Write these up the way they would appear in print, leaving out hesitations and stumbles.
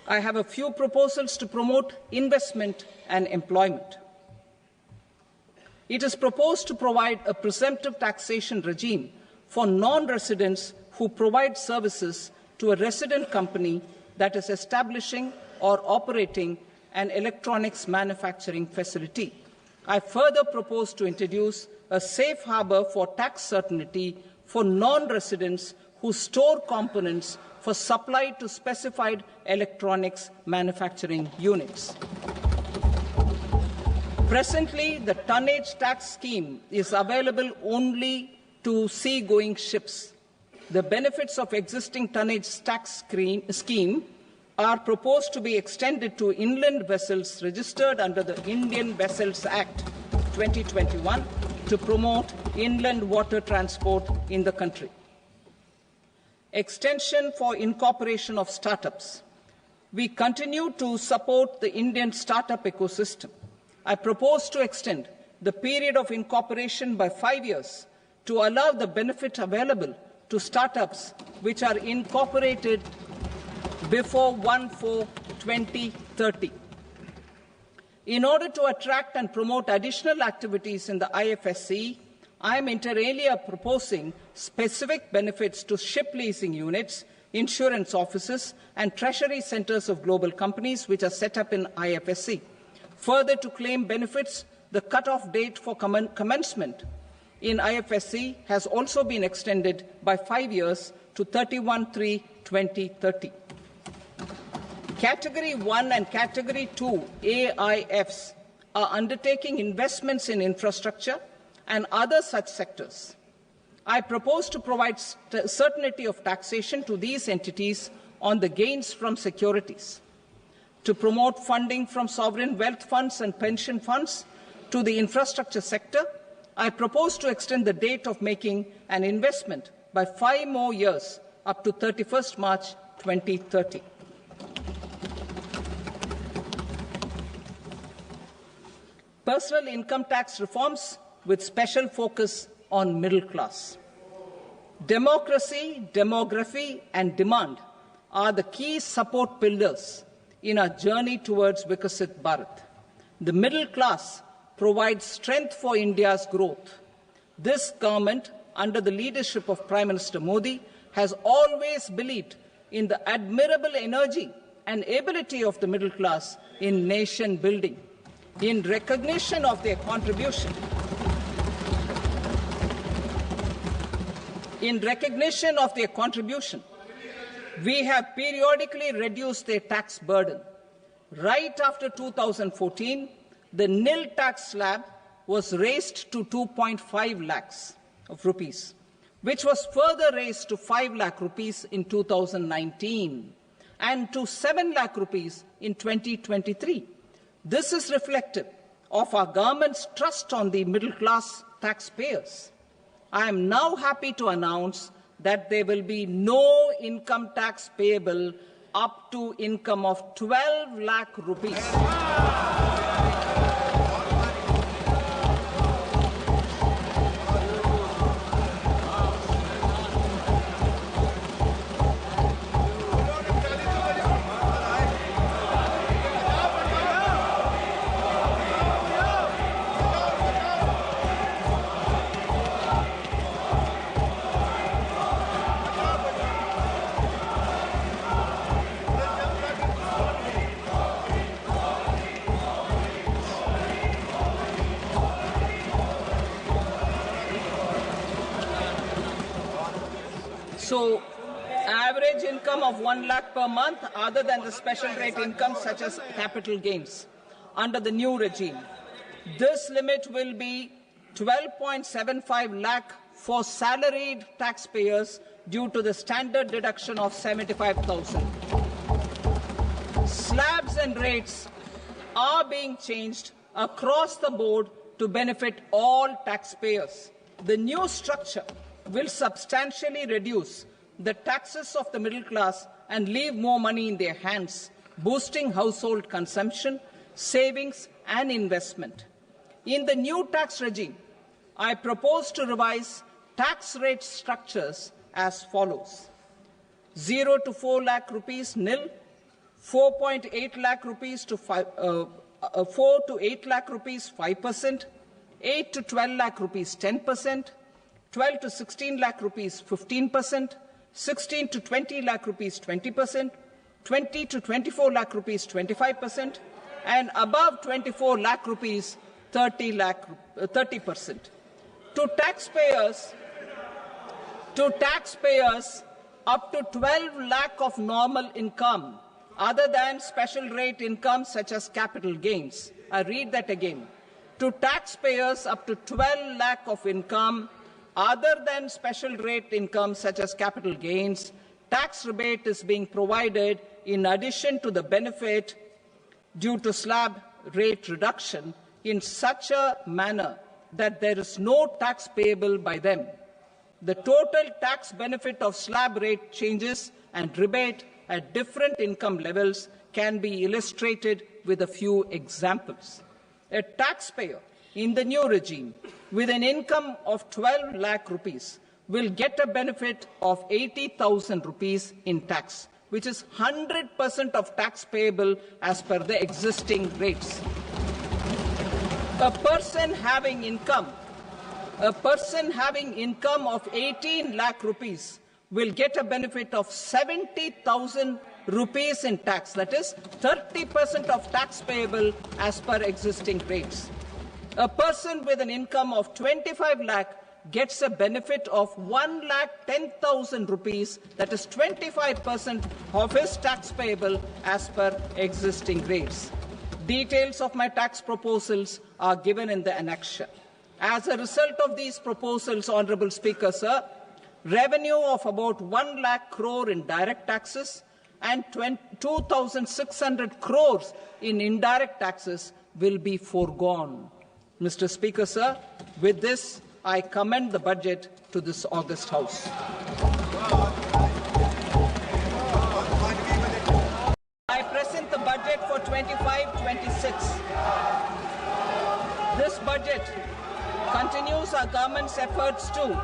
I have a few proposals to promote investment and employment. It is proposed to provide a presumptive taxation regime for non-residents who provide services to a resident company that is establishing or operating an electronics manufacturing facility. I further propose to introduce a safe harbour for tax certainty for non-residents who store components for supply to specified electronics manufacturing units. Presently, the tonnage tax scheme is available only to sea-going ships. The benefits of existing tonnage tax scheme are proposed to be extended to inland vessels registered under the Indian Vessels Act 2021 to promote inland water transport in the country. Extension for incorporation of startups. We continue to support the Indian startup ecosystem. I propose to extend the period of incorporation by 5 years to allow the benefit available to startups which are incorporated before 1/4/2030. In order to attract and promote additional activities in the IFSC, I am inter alia proposing specific benefits to ship leasing units, insurance offices, and treasury centres of global companies which are set up in IFSC. Further, to claim benefits, the cut-off date for commencement in IFSC has also been extended by 5 years to 31/3/2030. Category 1 and Category 2 AIFs are undertaking investments in infrastructure and other such sectors. I propose to provide certainty of taxation to these entities on the gains from securities, to promote funding from sovereign wealth funds and pension funds to the infrastructure sector. I propose to extend the date of making an investment by 5 more years up to 31st March 2030. Personal income tax reforms with special focus on middle class. Democracy, demography, and demand are the key support pillars in our journey towards Vikasit Bharat. The middle class provides strength for India's growth. This government, under the leadership of Prime Minister Modi, has always believed in the admirable energy and ability of the middle class in nation building. In recognition of their contribution, we have periodically reduced their tax burden. Right after 2014, the nil tax slab was raised to 2.5 lakhs of rupees, which was further raised to 5 lakh rupees in 2019 and to 7 lakh rupees in 2023. This is reflective of our government's trust on the middle-class taxpayers. I am now happy to announce that there will be no income tax payable up to income of 12 lakh rupees. So, average income of 1 lakh per month, other than the special rate income such as capital gains, under the new regime. This limit will be 12.75 lakh for salaried taxpayers due to the standard deduction of 75,000. Slabs and rates are being changed across the board to benefit all taxpayers. The new structure will substantially reduce the taxes of the middle class and leave more money in their hands, boosting household consumption, savings and investment. In the new tax regime, I propose to revise tax rate structures as follows: 0 to 4 lakh rupees nil, 4.8 lakh rupees to 4 to 8 lakh rupees 5%, 8 to 12 lakh rupees 10%, 12 to 16 lakh rupees 15%, 16 to 20 lakh rupees 20%, 20 to 24 lakh rupees 25%, and above 24 lakh rupees 30%. To taxpayers up to 12 lakh of normal income, other than special rate income such as capital gains. I read that again. To taxpayers up to 12 lakh of income, other than special rate income such as capital gains, tax rebate is being provided in addition to the benefit due to slab rate reduction in such a manner that there is no tax payable by them. The total tax benefit of slab rate changes and rebate at different income levels can be illustrated with a few examples. A taxpayer in the new regime with an income of 12 lakh rupees will get a benefit of 80,000 rupees in tax, which is 100% of tax payable as per the existing rates. A person having income of 18 lakh rupees will get a benefit of 70,000 rupees in tax, that is 30% of tax payable as per existing rates. A person with an income of 25 lakh gets a benefit of 1,10,000 rupees, that is 25% of his tax payable as per existing rates. Details of my tax proposals are given in the annexure. As a result of these proposals, Honourable Speaker, sir, revenue of about 1 lakh crore in direct taxes and 2,600 crores in indirect taxes will be foregone. Mr. Speaker, sir, with this, I commend the budget to this august House. I present the budget for 25-26. This budget continues our government's efforts to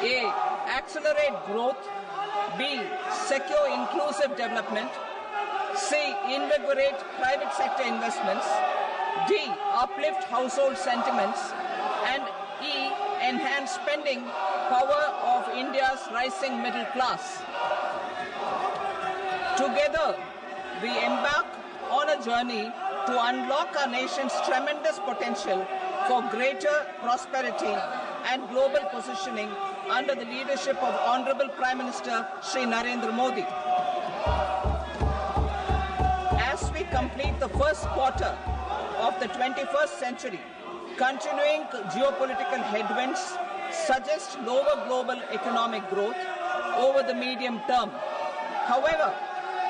A. Accelerate growth, B. Secure inclusive development, C. Invigorate private sector investments, D. Uplift household sentiments, and E. Enhance spending power of India's rising middle class. Together, we embark on a journey to unlock our nation's tremendous potential for greater prosperity and global positioning under the leadership of Honourable Prime Minister Shri Narendra Modi. As we complete the first quarter of the 21st century, continuing geopolitical headwinds suggest lower global economic growth over the medium term. However,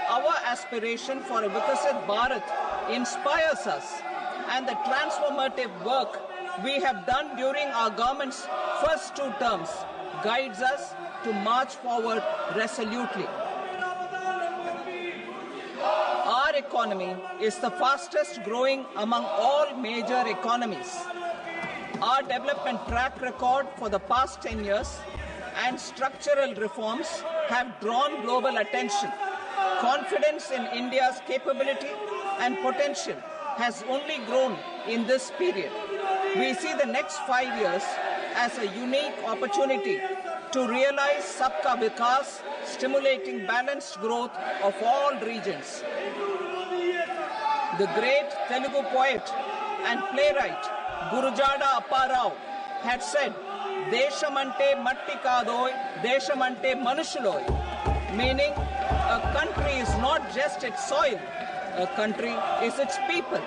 our aspiration for a Vikasit Bharat inspires us, and the transformative work we have done during our government's first 2 terms guides us to march forward resolutely. Our economy is the fastest growing among all major economies. Our development track record for the past 10 years and structural reforms have drawn global attention. Confidence in India's capability and potential has only grown in this period. We see the next 5 years as a unique opportunity to realize Sabka Vikas, stimulating balanced growth of all regions. The great Telugu poet and playwright Gurujada Apparao had said, "Deshamante matti kadoy, deshamante manushuloy," meaning a country is not just its soil, a country is its people.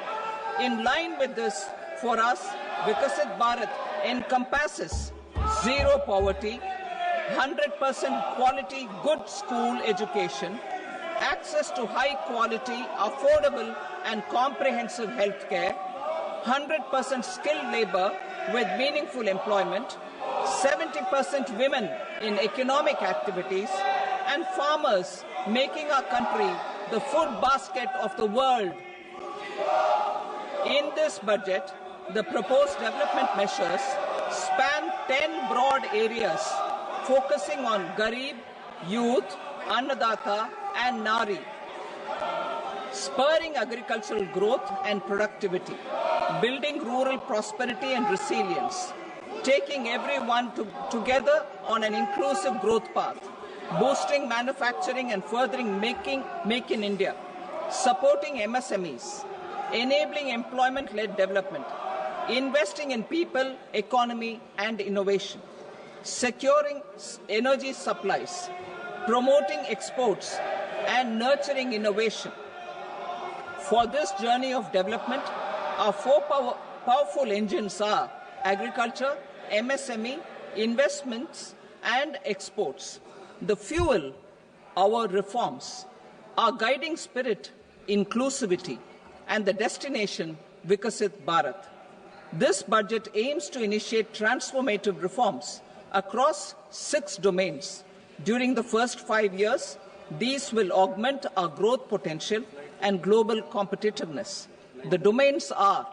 In line with this, for us, Vikasit Bharat encompasses zero poverty, 100% quality good school education, access to high quality, affordable and comprehensive health care, 100% skilled labor with meaningful employment, 70% women in economic activities, and farmers making our country the food basket of the world. In this budget, the proposed development measures span 10 broad areas, focusing on Garib, Youth, Annadata, and Nari. spurring agricultural growth and productivity, building rural prosperity and resilience, taking everyone together on an inclusive growth path, boosting manufacturing and furthering Make in India, supporting MSMEs, enabling employment-led development, investing in people, economy, and innovation, securing energy supplies, promoting exports, and nurturing innovation. For this journey of development, our four powerful engines are agriculture, MSME, investments, and exports. The fuel, our reforms, our guiding spirit, inclusivity, and the destination, Vikasit Bharat. This budget aims to initiate transformative reforms across 6 domains. During the first 5 years, these will augment our growth potential and global competitiveness. The domains are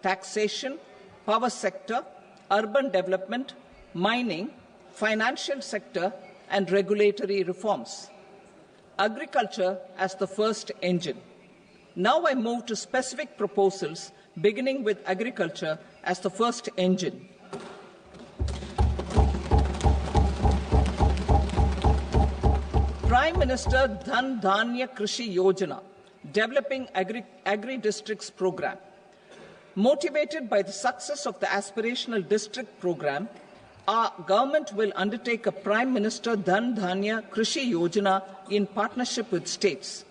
taxation, power sector, urban development, mining, financial sector, and regulatory reforms. Agriculture as the first engine. Now I move to specific proposals, beginning with agriculture as the first engine. Prime Minister Dhan Dhanya Krishi Yojana, Developing Agri-Districts Program. Motivated by the success of the Aspirational District Program, our government will undertake a Prime Minister Dhan Dhanya Krishi Yojana in partnership with states.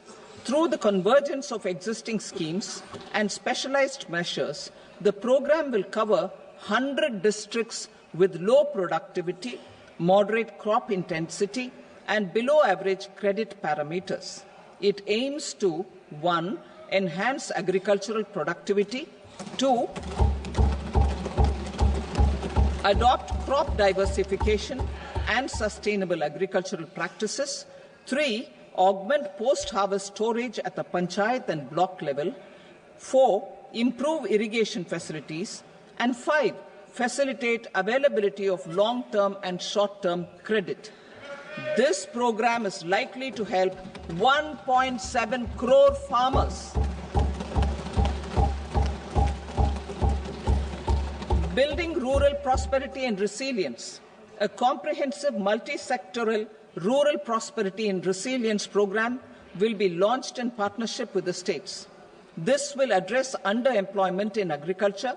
Through the convergence of existing schemes and specialized measures, the program will cover 100 districts with low productivity, moderate crop intensity, and below average credit parameters. It aims to 1. Enhance agricultural productivity, 2. Adopt crop diversification and sustainable agricultural practices, 3. Augment post-harvest storage at the panchayat and block level, 4. Improve irrigation facilities, and 5. Facilitate availability of long-term and short-term credit. This program is likely to help 1.7 crore farmers. Building rural prosperity and resilience. A comprehensive multi-sectoral rural prosperity and resilience program will be launched in partnership with the states. This will address underemployment in agriculture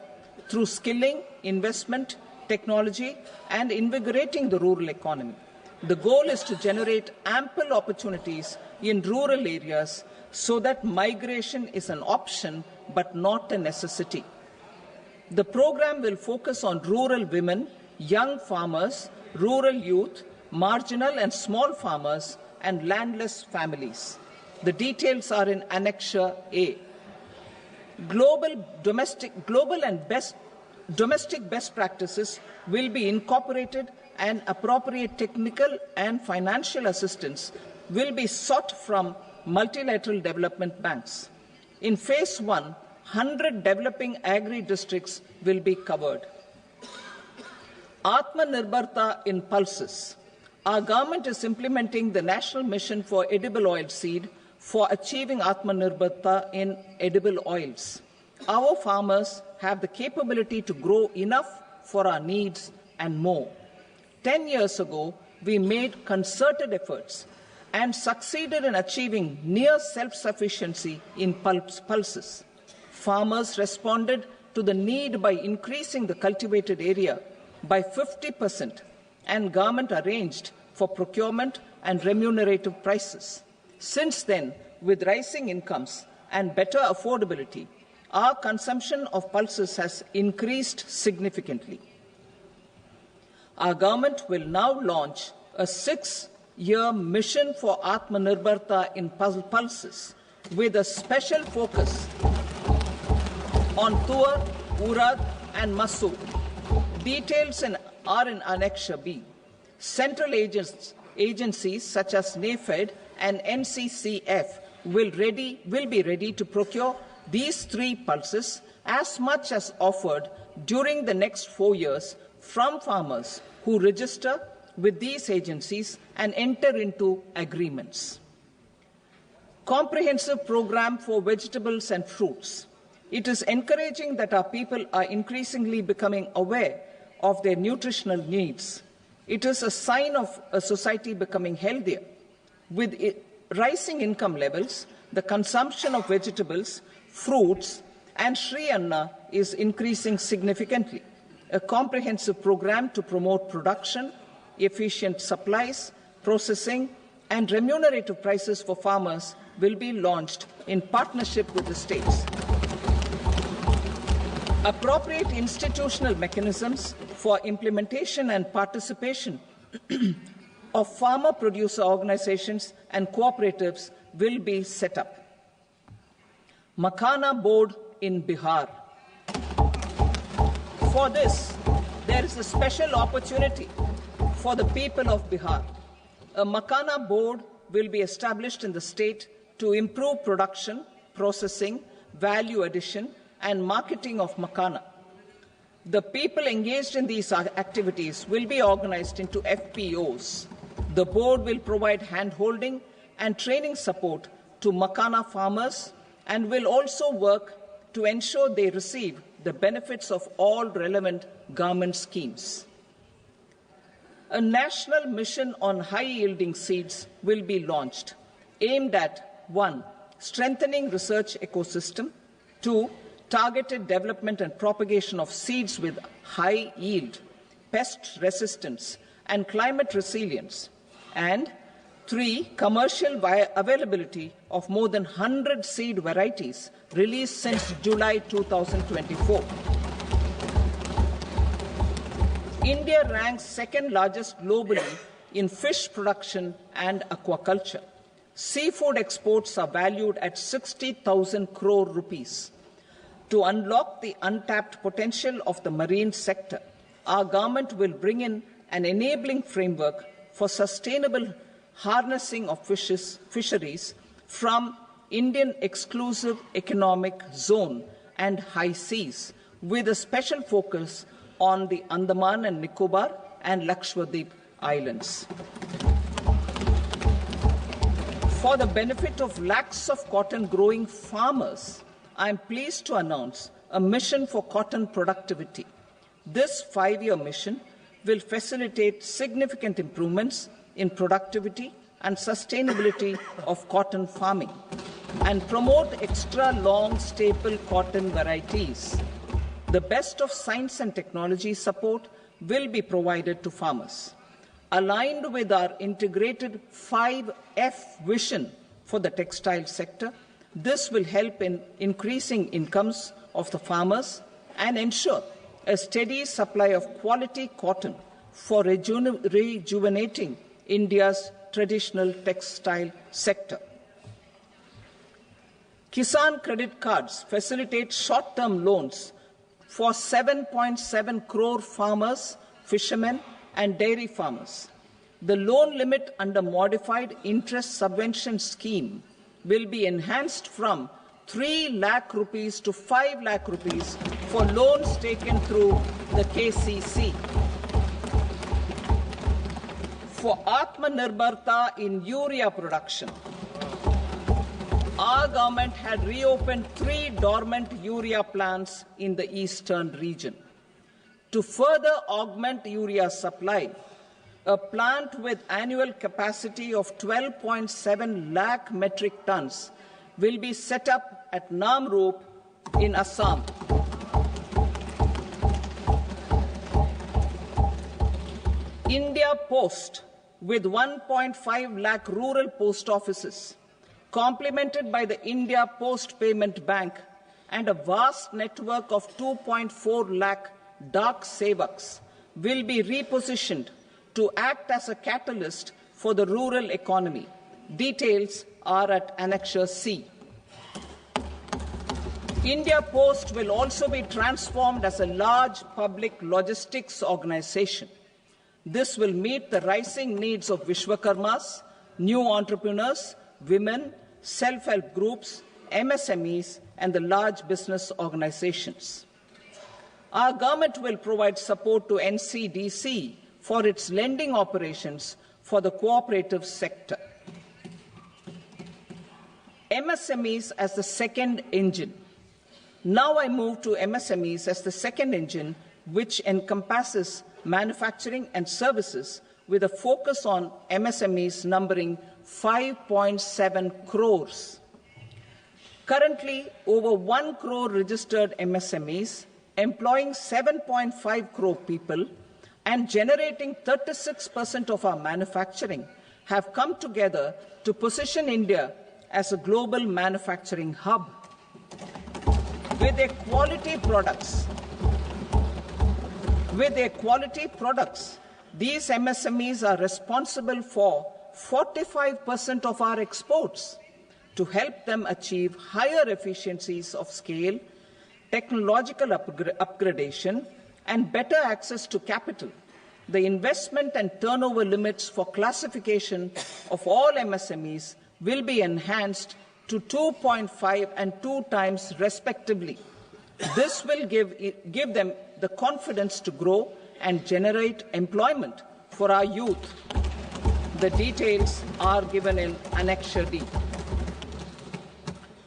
through skilling, investment, technology, and invigorating the rural economy. The goal is to generate ample opportunities in rural areas so that migration is an option but not a necessity. The program will focus on rural women, young farmers, rural youth, marginal and small farmers, and landless families. The details are in Annexure A. Domestic best practices will be incorporated, and appropriate technical and financial assistance will be sought from multilateral development banks. In Phase 1, 100 developing agri-districts will be covered. Atmanirbharta in pulses. Our government is implementing the National Mission for Edible Oilseed for achieving Atmanirbharta in edible oils. Our farmers have the capability to grow enough for our needs and more. 10 years ago, we made concerted efforts and succeeded in achieving near self-sufficiency in pulses. Farmers responded to the need by increasing the cultivated area by 50%, and government arranged for procurement and remunerative prices. Since then, with rising incomes and better affordability, our consumption of pulses has increased significantly. Our government will now launch a 6-year mission for Atmanirbharta in pulses with a special focus on Tuar, Urad, and Masoor. Details are in Annexure B. Central agencies such as NAFED and NCCF will be ready to procure these 3 pulses as much as offered during the next 4 years from farmers who register with these agencies and enter into agreements. comprehensive program for vegetables and fruits. It is encouraging that our people are increasingly becoming aware of their nutritional needs. It is a sign of a society becoming healthier. With rising income levels, the consumption of vegetables, fruits, and Sri Anna is increasing significantly. A comprehensive program to promote production, efficient supplies, processing, and remunerative prices for farmers will be launched in partnership with the states. Appropriate institutional mechanisms for implementation and participation of farmer producer organizations and cooperatives will be set up. Makhana Board in Bihar. For this, there is a special opportunity for the people of Bihar. A Makhana Board will be established in the state to improve production, processing, value addition, and marketing of makhana. The people engaged in these activities will be organized into FPOs. The board will provide hand-holding and training support to makhana farmers and will also work to ensure they receive the benefits of all relevant government schemes. A national mission on high-yielding seeds will be launched, aimed at 1. Strengthening research ecosystem, 2. Targeted development and propagation of seeds with high yield, pest resistance, and climate resilience, and 3. Commercial availability of more than 100 seed varieties released since July 2024. India ranks second largest globally in fish production and aquaculture. Seafood exports are valued at 60,000 crore rupees. To unlock the untapped potential of the marine sector, our government will bring in an enabling framework for sustainable harnessing of fisheries from Indian exclusive economic zone and high seas, with a special focus on the Andaman and Nicobar and Lakshadweep Islands. For the benefit of lakhs of cotton growing farmers, I am pleased to announce a mission for cotton productivity. This 5-year mission will facilitate significant improvements in productivity and sustainability of cotton farming and promote extra long staple cotton varieties. The best of science and technology support will be provided to farmers. Aligned with our integrated 5F vision for the textile sector, this will help in increasing incomes of the farmers and ensure a steady supply of quality cotton for rejuvenating India's traditional textile sector. Kisan credit cards facilitate short-term loans for 7.7 crore farmers, fishermen, and dairy farmers. The loan limit under modified interest subvention scheme will be enhanced from 3 lakh rupees to 5 lakh rupees for loans taken through the KCC. For Atmanirbharta in urea production, our government had reopened 3 dormant urea plants in the eastern region. To further augment urea supply, a plant with annual capacity of 12.7 lakh metric tons will be set up at Namrup in Assam. India Post, with 1.5 lakh rural post offices, complemented by the India Post Payment Bank and a vast network of 2.4 lakh Dak Sevaks, will be repositioned to act as a catalyst for the rural economy. Details are at Annexure C. India Post will also be transformed as a large public logistics organization. This will meet the rising needs of Vishwakarmas, new entrepreneurs, women, self-help groups, MSMEs, and the large business organizations. Our government will provide support to NCDC for its lending operations for the cooperative sector. MSMEs as the second engine. Now I move to MSMEs as the second engine, which encompasses manufacturing and services with a focus on MSMEs numbering 5.7 crores. Currently, over 1 crore registered MSMEs, employing 7.5 crore people and generating 36% of our manufacturing, have come together to position India as a global manufacturing hub. With their quality products, these MSMEs are responsible for 45% of our exports. To help them achieve higher efficiencies of scale, technological upgradation, and better access to capital, the investment and turnover limits for classification of all MSMEs will be enhanced to 2.5 and 2 times respectively. This will give them the confidence to grow and generate employment for our youth. The details are given in Annexure D.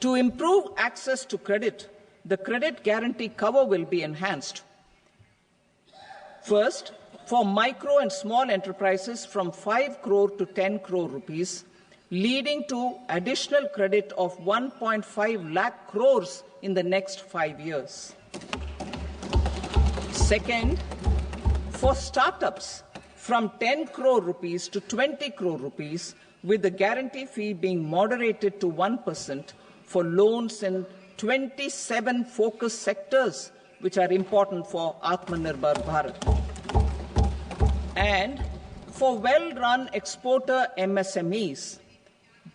To improve access to credit, the credit guarantee cover will be enhanced. First, for micro and small enterprises from 5 crore to 10 crore rupees, leading to additional credit of 1.5 lakh crores in the next 5 years. Second, for startups from 10 crore rupees to 20 crore rupees, with the guarantee fee being moderated to 1% for loans in 27 focus sectors which are important for Atmanirbhar Bharat. And for well-run exporter MSMEs,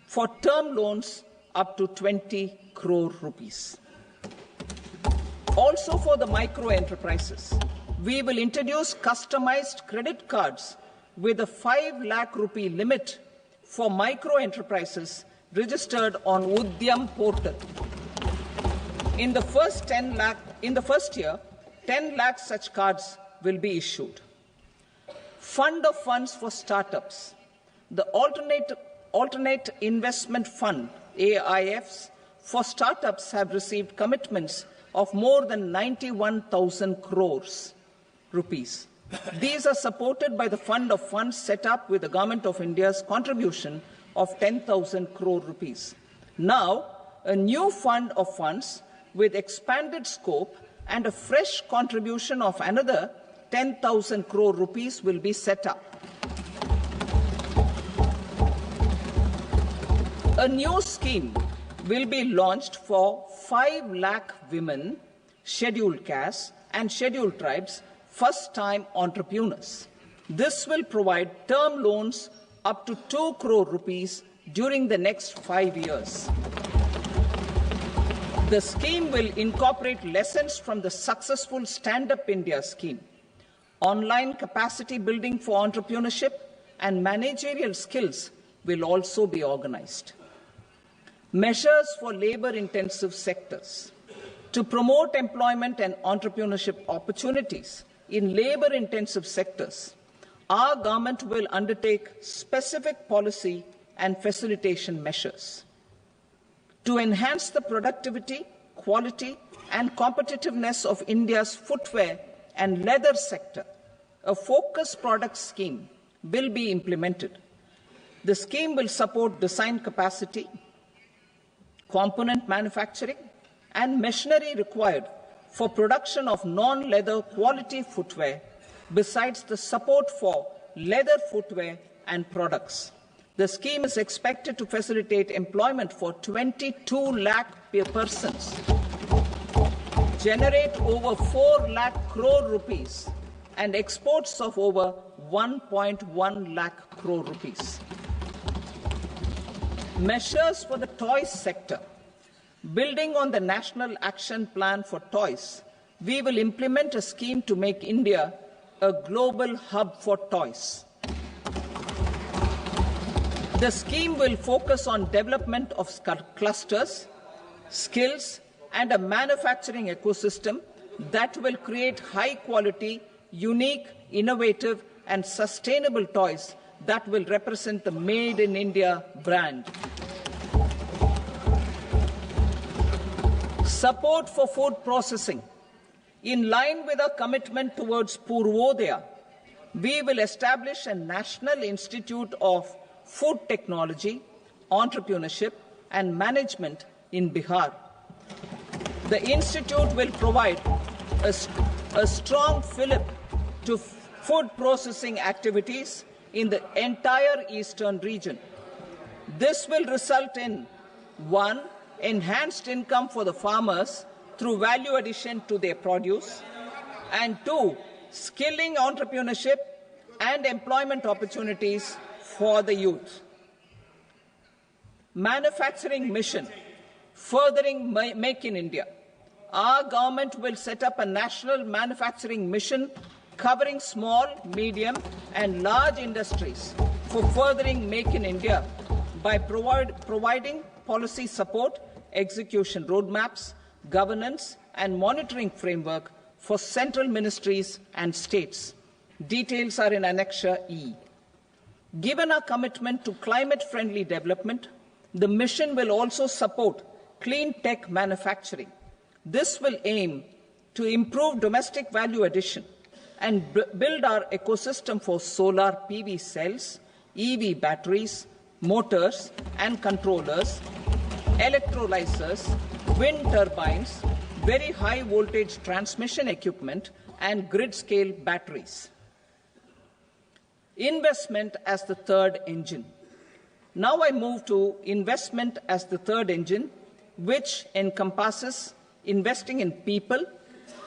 for term loans up to 20 crore rupees. Also for the micro enterprises, we will introduce customized credit cards with a 5 lakh rupee limit for micro enterprises registered on Udyam portal. In the first year, 10 lakh such cards will be issued. Fund of funds for startups. The alternate investment fund, AIFs, for startups have received commitments of more than 91,000 crores rupees. These are supported by the fund of funds set up with the Government of India's contribution of 10,000 crore rupees. Now, a new fund of funds with expanded scope and a fresh contribution of another 10,000 crore rupees will be set up. A new scheme will be launched for 5 lakh women, scheduled castes and scheduled tribes, first-time entrepreneurs. This will provide term loans up to 2 crore rupees during the next 5 years. The scheme will incorporate lessons from the successful Stand Up India scheme. Online capacity building for entrepreneurship and managerial skills will also be organized. Measures for labor-intensive sectors. To promote employment and entrepreneurship opportunities in labor-intensive sectors, our government will undertake specific policy and facilitation measures. To enhance the productivity, quality, and competitiveness of India's footwear and leather sector, a focus product scheme will be implemented. The scheme will support design capacity, component manufacturing, and machinery required for production of non-leather quality footwear, besides the support for leather footwear and products. The scheme is expected to facilitate employment for 22 lakh persons, generate over 4 lakh crore rupees, and exports of over 1.1 lakh crore rupees. Measures for the toys sector. Building on the National Action Plan for Toys, we will implement a scheme to make India a global hub for toys. The scheme will focus on development of clusters, skills, and a manufacturing ecosystem that will create high-quality, unique, innovative, and sustainable toys that will represent the Made in India brand. Support for food processing. In line with our commitment towards Purvodaya, we will establish a National Institute of Food Technology, Entrepreneurship and Management in Bihar. The institute will provide a strong fillip to food processing activities in the entire eastern region. This will result in 1. Enhanced income for the farmers through value addition to their produce, and 2. Skilling entrepreneurship and employment opportunities for the youth. Manufacturing mission, furthering Make in India. Our government will set up a national manufacturing mission covering small, medium and large industries for furthering Make in India by providing policy support, execution roadmaps, governance and monitoring framework for central ministries and states. Details are in Annexure E. Given our commitment to climate-friendly development, the mission will also support clean tech manufacturing. This will aim to improve domestic value addition and build our ecosystem for solar PV cells, EV batteries, motors and controllers, electrolyzers, wind turbines, very high voltage transmission equipment and grid-scale batteries. Investment as the third engine. Now I move to investment as the third engine, which encompasses investing in people,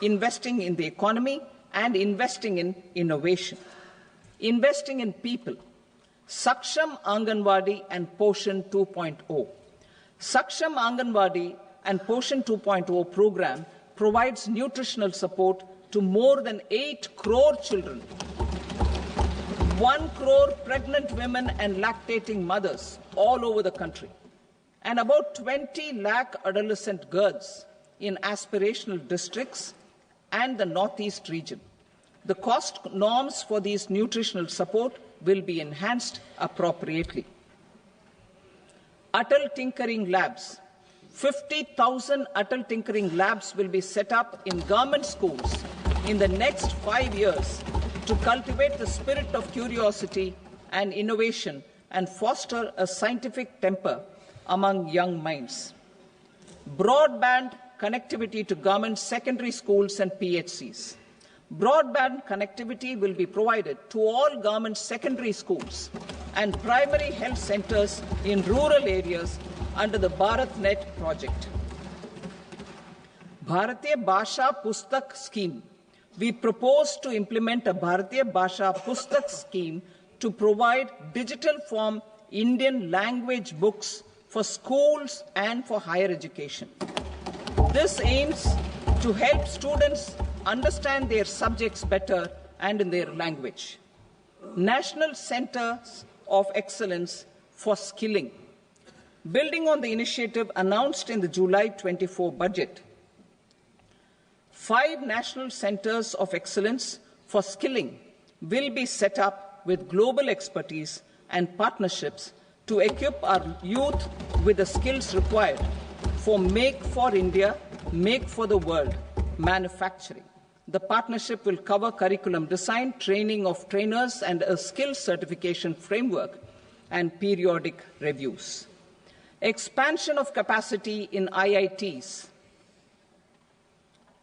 investing in the economy, and investing in innovation. Investing in people. Saksham Anganwadi and Poshan 2.0. Saksham Anganwadi and Poshan 2.0 program provides nutritional support to more than 8 crore children, 1 crore pregnant women and lactating mothers all over the country, and about 20 lakh adolescent girls in aspirational districts and the Northeast region. The cost norms for these nutritional support will be enhanced appropriately. Atal Tinkering Labs. 50,000 Atal Tinkering Labs will be set up in government schools in the next 5 years to cultivate the spirit of curiosity and innovation and foster a scientific temper among young minds. Broadband connectivity to government secondary schools and PHCs. Broadband connectivity will be provided to all government secondary schools and primary health centers in rural areas under the BharatNet project. Bharatiya Bhasha Pustak Scheme. We propose to implement a Bharatiya Bhasha Pustak scheme to provide digital form Indian language books for schools and for higher education. This aims to help students understand their subjects better and in their language. National Centers of Excellence for Skilling. Building on the initiative announced in the July 24 budget, 5 national centers of excellence for skilling will be set up with global expertise and partnerships to equip our youth with the skills required for Make for India, Make for the World manufacturing. The partnership will cover curriculum design, training of trainers, and a skills certification framework and periodic reviews. Expansion of capacity in IITs.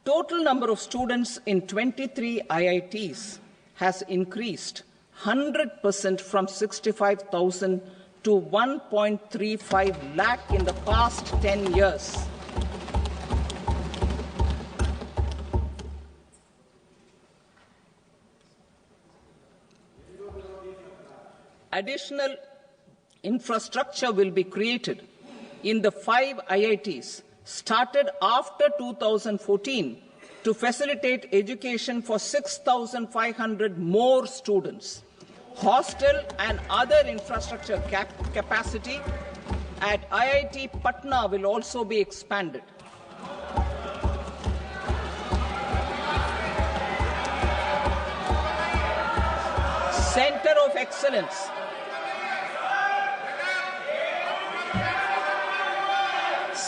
Total number of students in 23 IITs has increased 100% from 65,000 to 1.35 lakh in the past 10 years. Additional infrastructure will be created in the 5 IITs started after 2014 to facilitate education for 6,500 more students. Hostel and other infrastructure capacity at IIT Patna will also be expanded. Center of Excellence.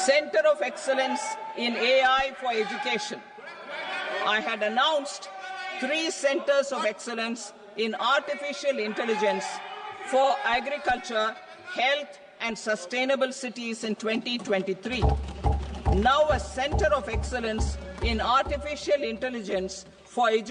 Center of Excellence in AI for Education. I had announced 3 centers of excellence in artificial intelligence for agriculture, health, and sustainable cities in 2023. Now a center of excellence in artificial intelligence for education.